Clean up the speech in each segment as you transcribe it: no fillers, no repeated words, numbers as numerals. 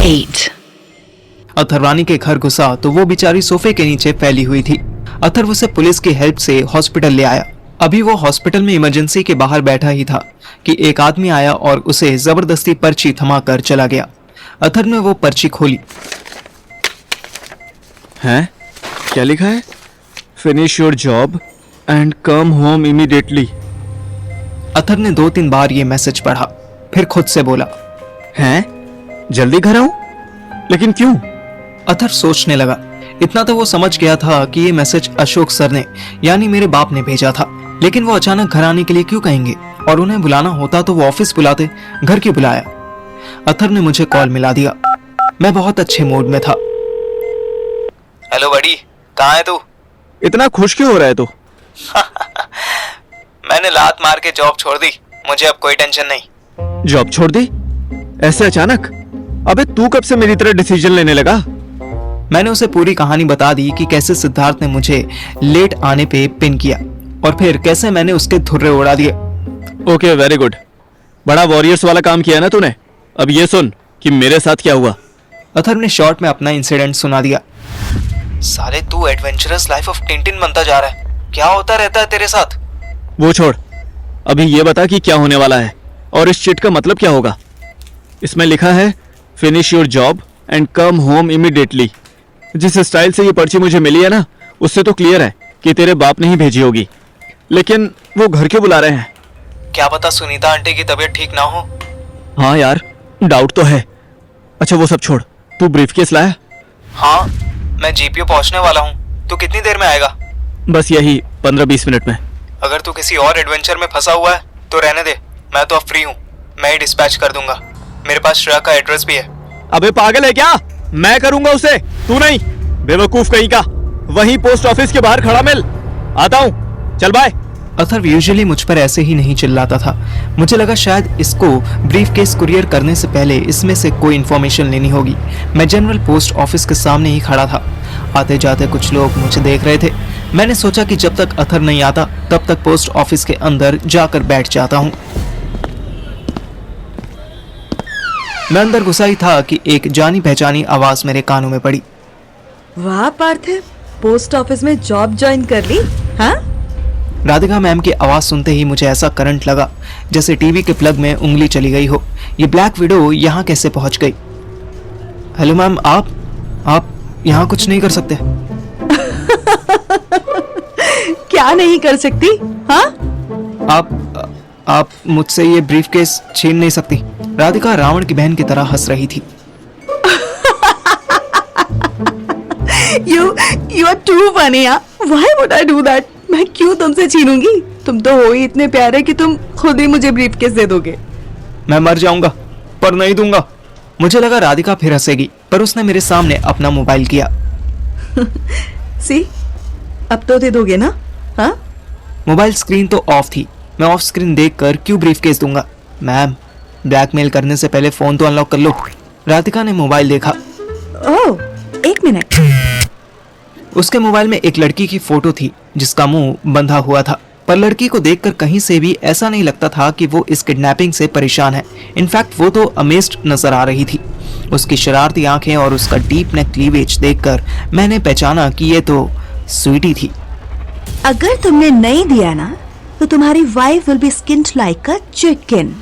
8. अथर रानी के घर घुसा तो वो बेचारी सोफे के नीचे फैली हुई थी। अथर उसे पुलिस की हेल्प से हॉस्पिटल ले आया। अभी वो हॉस्पिटल में इमरजेंसी के बाहर बैठा ही था कि एक आदमी आया और उसे जबरदस्ती पर्ची थमाकर चला गया। अथर ने वो पर्ची खोली। हैं? क्या लिखा है? Finish your job and come home immediately. Author ने 2-3 बार ये मैसेज पढ़ा, फिर खुद से बोला, हैं? जल्दी घर आऊं? लेकिन क्यों? अथर सोचने लगा। इतना तो वो समझ गया था कि ये मैसेज अशोक सर ने यानी मेरे बाप ने भेजा था, लेकिन वो अचानक घर आने के लिए क्यों कहेंगे? और उन्हें बुलाना होता तो वो ऑफिस बुलाते, घर क्यों बुलाया? अथर ने मुझे कॉल मिला दिया। मैं बहुत अच्छे मूड में था। हेलो बड़ी, कहाँ है तू? इतना खुश क्यों हो रहा है तू? मैंने लात मार के जॉब छोड़ दी, मुझे अब कोई टेंशन नहीं। जॉब छोड़ दी? ऐसे अचानक? अबे तू कब से मेरी तरह डिसीजन लेने लगा? मैंने उसे पूरी कहानी बता दी कि कैसे सिद्धार्थ ने मुझे लेट आने पे पिन किया और फिर कैसे मैंने उसके धुर्रे उड़ा दिए। Okay, very good. बड़ा वॉरियर्स वाला काम किया ना तूने। अब ये सुन कि मेरे साथ क्या हुआ। अथर ने शॉर्ट में अपना इंसिडेंट सुना दिया। साले तू एडवेंचरस लाइफ ऑफ टिंटिन बनता जा रहा है, क्या होता रहता है तेरे साथ? वो छोड़, अभी ये बता कि क्या होने वाला है और इस चिट का मतलब क्या होगा। इसमें लिखा है finish your job and come home immediately. जिस स्टाइल से ये पर्ची मुझे मिली है ना, उससे तो क्लियर है कि तेरे बाप ने ही भेजी होगी। लेकिन वो घर क्यों बुला रहे हैं? क्या पता सुनीता आंटी की तबीयत ठीक ना हो। हाँ यार, डाउट तो है। अच्छा वो सब छोड़, तू ब्रीफकेस लाया? हाँ, मैं जीपीओ पहुंचने वाला हूँ। तू कितनी देर में आएगा? बस यही 15-20 मिनट में। अगर तू किसी और एडवेंचर में फंसा हुआ है तो रहने दे, मैं तो अब फ्री हूँ, मैं ही डिस्पैच कर दूंगा। मेरे पास श्रेया का एड्रेस भी है। अबे पागल है क्या? मैं करूंगा उसे, तू नहीं। बेवकूफ कहीं का। वहीं पोस्ट ऑफिस के बाहर खड़ा मिल। आता हूँ, चल बाय। अथर यूजुअली मुझ पर ऐसे ही नहीं चिल्लाता था। मुझे लगा शायद इसको ब्रीफकेस कुरियर करने से पहले इसमें से कोई इन्फॉर्मेशन लेनी होगी। मैं जनरल पोस्ट ऑफिस के सामने ही खड़ा था। आते जाते कुछ लोग मुझे देख रहे थे। मैंने सोचा कि जब तक अथर नहीं आता तब तक पोस्ट ऑफिस के अंदर जाकर बैठ जाता हूँ। मैं अंदर घुसा ही था कि एक जानी पहचानी आवाज मेरे कानों में पड़ी। वाह पार्थिव, पोस्ट ऑफिस में जॉब ज्वाइन कर ली? हाँ? राधिका मैम की आवाज सुनते ही मुझे ऐसा करंट लगा जैसे टीवी के प्लग में उंगली चली गई हो। ये ब्लैक विडो यहाँ कैसे पहुंच गई? हेलो मैम, आप यहाँ कुछ नहीं कर सकते? क्या नहीं कर सकती? हाँ? आप मुझसे ये ब्रीफकेस छीन नहीं सकती। राधिका रावण की बहन की तरह हंस रही थी। You are too funny, यार। Why would I do that? मैं क्यों तुमसे छीनूंगी? तुम तो हो ही इतने प्यारे कि तुम खुद ही मुझे ब्रीफकेस दे दोगे। मैं मर जाऊंगा पर नहीं दूंगा। मुझे लगा राधिका फिर हंसेगी, पर उसने मेरे सामने अपना मोबाइल किया। सी, अब तो दे दोगे ना? हाँ? मोबाइल स्क्रीन तो ऑफ थी। मैं ऑफ स्क्रीन देखकर क्यों ब्रीफकेस दूंगा? मैम, ब्लैकमेल करने से पहले फोन तो अनलॉक कर लो। राधिका ने मोबाइल देखा। ओह, एक मिनट। उसके मोबाइल में एक लड़की की फोटो थी जिसका मुंह बंधा हुआ था, पर लड़की को देखकर कहीं से भी ऐसा नहीं लगता था कि वो इस किडनैपिंग से परेशान है। इनफैक्ट वो तो अमेज्ड नजर आ रही थी। उसकी शरारती आंखें और उसका डीप नेक क्लीवेज देखकर मैंने पहचाना कि ये तो स्वीटी थी। अगर तुमने नहीं दिया ना तो तुम्हारी wife will be skinned like a chicken.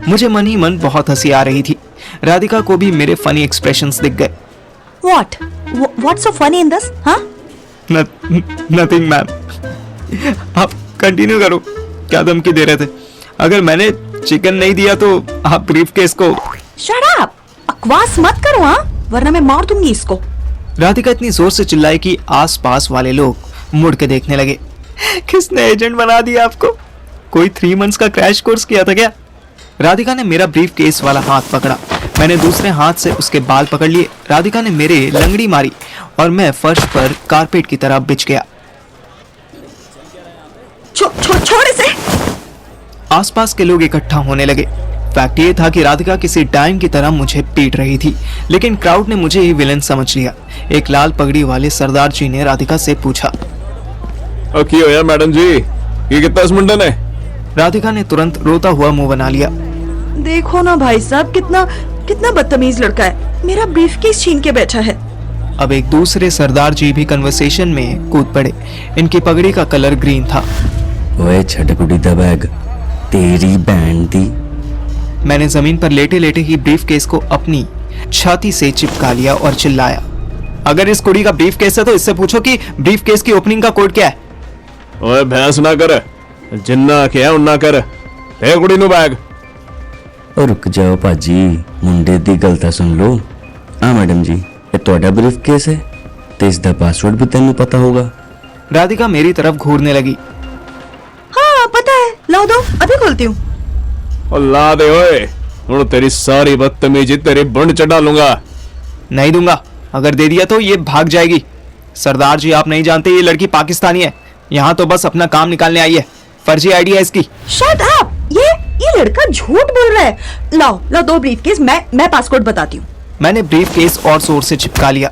मुझे मन ही मन बहुत हंसी आ रही थी। राधिका को भी मेरे फनी एक्सप्रेशंस दिख गए। What's so funny in this? हाँ? नथिंग मैम, आप कंटिन्यू करो। क्या धमकी दे रहे थे? अगर मैंने चिकन नहीं दिया तो आप ब्रीफकेस को। Shut up! बकवास मत करो, हाँ? वरना मैं मार दूंगी इसको। राधिका इतनी जोर से चिल्लाई कि आसपास वाले लोग मुड़ के देखने लगे। किसने एजेंट बना दिया आपको? कोई 3 मंथ्स का क्रैश कोर्स किया था क्या? राधिका ने मेरा ब्रीफकेस वाला हाथ पकड़ा। मैंने दूसरे हाथ से उसके बाल पकड़ लिए। राधिका ने मेरे लंगड़ी मारी और मैं फर्श पर कारपेट की तरह बिछ गया। छोड़ इसे। आसपास के लोग इकट्ठा होने लगे। फैक्ट ये था कि राधिका किसी डाइम की तरह मुझे पीट रही थी, लेकिन क्राउड ने मुझे ही विलन समझ लिया। एक लाल पगड़ी वाले सरदार जी ने राधिका से पूछा, क्यों यार मैडम जी, ये कितना मुंडन है? राधिका ने तुरंत रोता हुआ मुंह बना लिया। देखो ना भाई साहब, कितना कितना बदतमीज लड़का है, मेरा ब्रीफकेस छीन के बैठा है। अब एक दूसरे सरदार जी भी कन्वर्सेशन में कूद पड़े। इनकी पगड़ी का कलर ग्रीन था। ओए छड़ कुड़ी दा बैग, तेरी बहन दी। मैंने जमीन पर लेटे लेटे ही ब्रीफकेस को अपनी छाती से चिपका लिया और चिल्लाया, अगर इस कुड़ी का ब्रीफकेस है तो इससे पूछो कि ब्रीफकेस की ओपनिंग का कोड क्या है। ओए भैंस ना कर, जिन्ना क्या उन्ना कर, ए कुड़ी नु बैग। और रुक जाओ भाजी, मुंडे दी गल तां सुन लो। मैडम जी, ये ਤੁਹਾਡਾ ब्रीफकेस है ते इसदा पासवर्ड भी तेनू पता होगा। राधिका मेरी तरफ घूरने लगी। हाँ पता है, लाओ दो, अभी खोलती हूँ। और ला दे ओए, हुण तेरी सारी बदतमीजी तेरे बंड चढ़ा लूंगा। नहीं दूंगा, अगर दे दिया तो ये भाग जाएगी। सरदार जी आप नहीं जानते ये लड़की पाकिस्तानी है, यहाँ तो बस अपना काम निकालने आई है। फर्जी आईडी है इसकी। शट अप, ये लड़का झूठ बोल रहा है। लाओ लाओ दो ब्रीफकेस, मैं पासवर्ड बताती हूँ। मैंने ब्रीफकेस और जोर से चिपका लिया।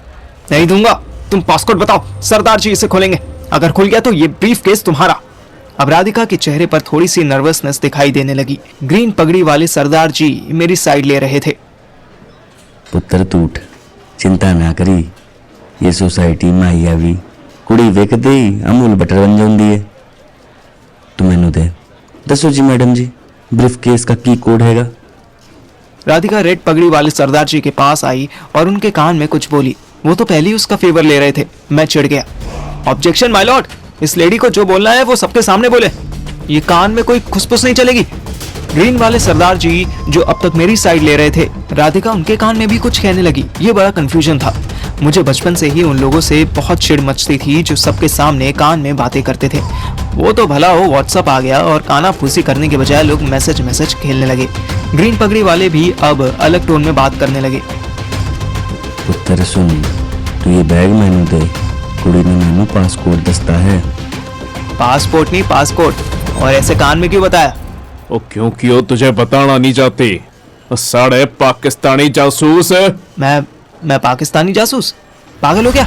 नहीं दूंगा, तुम पासवर्ड बताओ, सरदार जी इसे खोलेंगे। अगर खुल गया तो ये ब्रीफकेस तुम्हारा। अब राधिका के चेहरे पर थोड़ी सी नर्वसनेस दिखाई देने लगी। ग्रीन पगड़ी वाले सरदार जी मेरी साइड ले रहे थे। पुत्र तू उठ, चिंता ना करी, ये सोसाइटी में आई आवी कुड़ी वेखदे ही अमूल बटर बन जाती है। तू मैनू दे, दसो जी मैडम जी, ब्रीफकेस का की कोड हैगा। राधिका रेड पगड़ी वाले सरदार जी के पास आई और उनके कान में कुछ बोली। वो तो पहले ही उसका फेवर ले रहे थे। मैं चिढ़ गया। ऑब्जेक्शन माय लॉर्ड, इस लेडी को जो बोलना है वो सबके सामने बोले, ये कान में कोई खुसफुस नहीं चलेगी। ग्रीन वाले सरदार जी जो अब तक मेरी साइड ले रहे थे, राधिका उनके कान में भी कुछ कहने लगी। ये बड़ा कंफ्यूजन था। मुझे बचपन से ही उन लोगों से बहुत चिढ़ मचती थी जो सबके सामने कान में बातें करते थे। वो तो भला हो व्हाट्सएप आ गया और काना फूसी करने के बजाय लोग मैसेज खेलने लगे। ग्रीन पगड़ी वाले भी अब अलग टोन में बात करने लगे। पुत्र सुन, तू ये बैग मैनू दे, कुड़ी ने मैनू पासपोर्ट दस्ता है। पासपोर्ट नहीं पासपोर्ट। और ऐसे कान में क्यों बताया? ओ क्योंकि वो तुझे बताना नहीं चाहती, साढ़े पाकिस्तानी जासूस। मैं पाकिस्तानी जासूस? पागल हो क्या?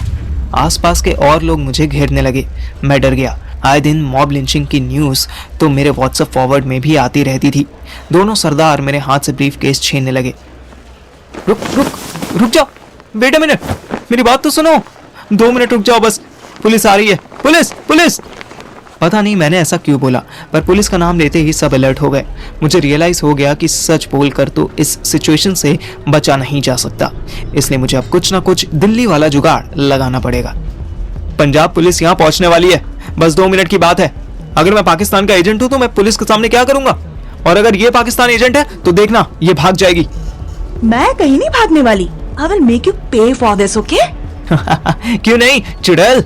आसपास के और लोग मुझे घेरने लगे। मैं डर गया। आए दिन मॉब लिंचिंग की न्यूज़ तो मेरे व्हाट्सएप फॉरवर्ड में भी आती रहती थी। दोनों सरदार मेरे हाथ से ब्रीफकेस छीनने लगे। रुक जाओ, वेट अ मिनट, मेरी बात तो सुनो। 2 मिनट रुक जाओ बस, पुलिस आ रही है। पुलिस। पता नहीं मैंने ऐसा क्यों बोला, पर पुलिस का नाम लेते ही सब अलर्ट हो गए। मुझे रियलाइज हो गया कि सच बोलकर तो इस सिचुएशन से बचा नहीं जा सकता, इसलिए मुझे अब कुछ ना कुछ दिल्ली वाला जुगाड़ लगाना पड़ेगा। पंजाब पुलिस यहाँ पहुंचने वाली है, बस 2 मिनट की बात है। अगर मैं पाकिस्तान का एजेंट हूँ तो मैं पुलिस के सामने क्या करूंगा, और अगर ये पाकिस्तान एजेंट है तो देखना ये भाग जाएगी। मैं कहीं नहीं भागने वाली। I will make you pay for this, okay? क्यों नहीं चुड़ैल,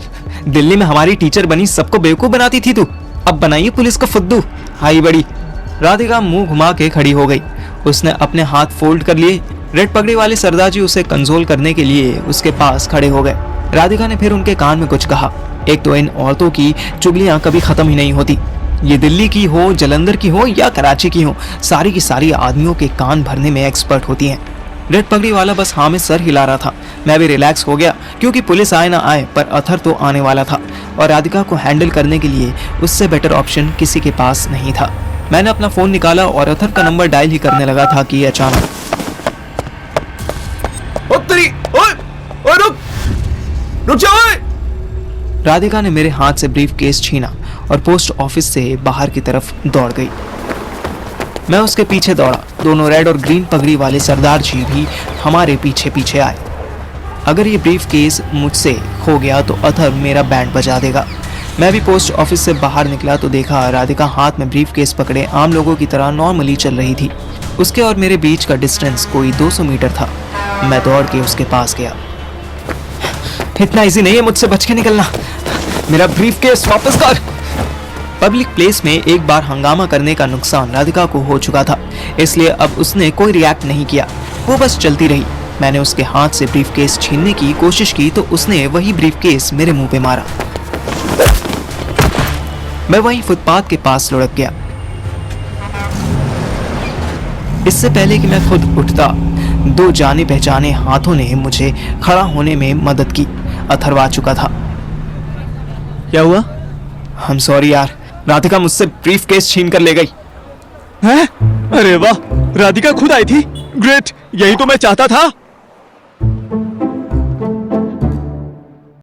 दिल्ली में हमारी टीचर बनी सबको बेवकूफ बनाती थी तू, अब बनाइए पुलिस का फुद्दू। हाई बड़ी। राधिका मुंह घुमा के खड़ी हो गई। उसने अपने हाथ फोल्ड कर लिए। रेड पगड़ी वाले सरदार जी उसे कंसोल करने के लिए उसके पास खड़े हो गए। राधिका ने फिर उनके कान में कुछ कहा। एक तो इन औरतों की चुगलियां कभी खत्म ही नहीं होती। ये दिल्ली की हो, जलंधर की हो या कराची की हो, सारी की सारी आदमियों के कान भरने में एक्सपर्ट होती हैं। रेड पगड़ी वाला बस हाँ में सर हिला रहा था। मैं भी रिलैक्स हो गया, क्योंकि पुलिस आए ना आए पर अथर तो आने वाला था और राधिका को हैंडल करने के लिए उससे बेटर ऑप्शन किसी के पास नहीं था। मैंने अपना फोन निकाला और अथर का नंबर डायल ही करने लगा था कि अचानक रुक जाओ। राधिका ने मेरे हाथ से ब्रीफकेस छीना और पोस्ट ऑफिस से बाहर की तरफ दौड़ गई। मैं उसके पीछे दौड़ा। दोनों रेड और ग्रीन पगड़ी वाले सरदार जी भी हमारे पीछे पीछे आए। अगर ये ब्रीफकेस मुझसे खो गया तो अथर मेरा बैंड बजा देगा। मैं भी पोस्ट ऑफिस से बाहर निकला तो देखा राधिका हाथ में ब्रीफकेस पकड़े आम लोगों की तरह नॉर्मली चल रही थी। उसके और मेरे बीच का डिस्टेंस कोई 200 मीटर था। मैं दौड़ के उसके पास गया। इतना इजी नहीं है मुझसे बच के निकलना, मेरा ब्रीफकेस वापस कर। पब्लिक प्लेस में एक बार हंगामा करने का नुकसान राधिका को हो चुका था, इसलिए अब उसने कोई रिएक्ट नहीं किया। वो बस चलती रही। मैंने उसके हाथ से ब्रीफकेस छीनने की कोशिश की तो उसने वही ब्रीफकेस मेरे मुंह पे मारा। मैं वहीं फुटपाथ के पास लुढ़क गया। इससे पहले कि मैं खुद उठता, 2 जाने पहचाने हाथों ने मुझे खड़ा होने में मदद की। अथर्व आ चुका था। क्या हुआ? हम सॉरी यार, राधिका मुझसे ब्रीफकेस छीन कर ले गई। हैं? अरे वाह, राधिका खुद आई थी। ग्रेट, यही तो मैं चाहता था।